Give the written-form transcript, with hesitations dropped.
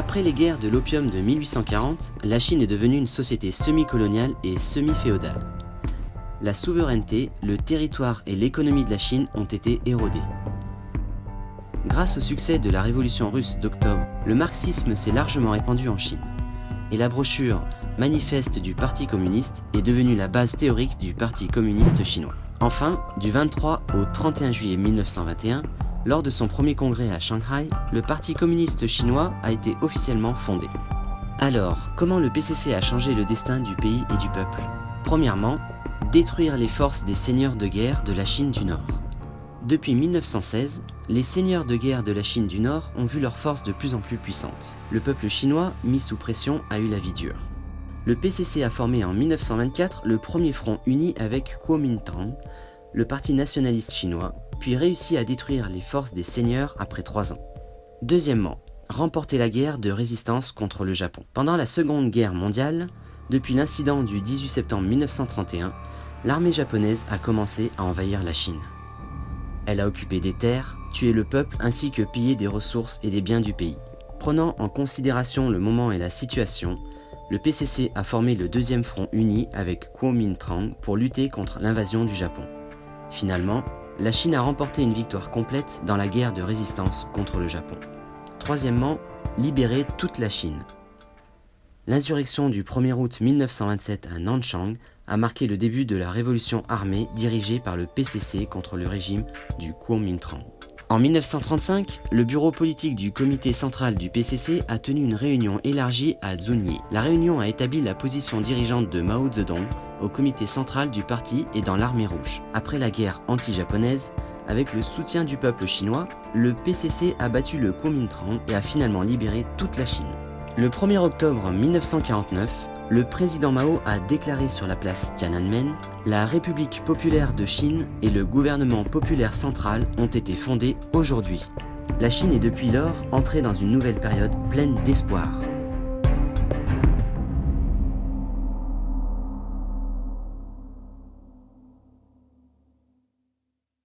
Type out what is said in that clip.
Après les guerres de l'opium de 1840, la Chine est devenue une société semi-coloniale et semi-féodale. La souveraineté, le territoire et l'économie de la Chine ont été érodés. Grâce au succès de la révolution russe d'octobre, le marxisme s'est largement répandu en Chine. Et la brochure Manifeste du Parti communiste est devenue la base théorique du Parti communiste chinois. Enfin, du 23 au 31 juillet 1921, lors de son premier congrès à Shanghai, le Parti communiste chinois a été officiellement fondé. Alors, comment le PCC a changé le destin du pays et du peuple ? Premièrement, détruire les forces des seigneurs de guerre de la Chine du Nord. Depuis 1916, les seigneurs de guerre de la Chine du Nord ont vu leurs forces de plus en plus puissantes. Le peuple chinois, mis sous pression, a eu la vie dure. Le PCC a formé en 1924 le premier front uni avec Kuomintang, le parti nationaliste chinois, puis réussit à détruire les forces des seigneurs après 3 ans. Deuxièmement, remporter la guerre de résistance contre le Japon. Pendant la Seconde Guerre mondiale, depuis l'incident du 18 septembre 1931, l'armée japonaise a commencé à envahir la Chine. Elle a occupé des terres, tué le peuple ainsi que pillé des ressources et des biens du pays. Prenant en considération le moment et la situation, le PCC a formé le deuxième front uni avec Kuomintang pour lutter contre l'invasion du Japon. Finalement, la Chine a remporté une victoire complète dans la guerre de résistance contre le Japon. Troisièmement, libérer toute la Chine. L'insurrection du 1er août 1927 à Nanchang a marqué le début de la révolution armée dirigée par le PCC contre le régime du Kuomintang. En 1935, le bureau politique du comité central du PCC a tenu une réunion élargie à Zunyi. La réunion a établi la position dirigeante de Mao Zedong au comité central du parti et dans l'armée rouge. Après la guerre anti-japonaise, avec le soutien du peuple chinois, le PCC a battu le Kuomintang et a finalement libéré toute la Chine. Le 1er octobre 1949, le président Mao a déclaré sur la place Tiananmen « La République populaire de Chine et le gouvernement populaire central ont été fondés aujourd'hui ». La Chine est depuis lors entrée dans une nouvelle période pleine d'espoir.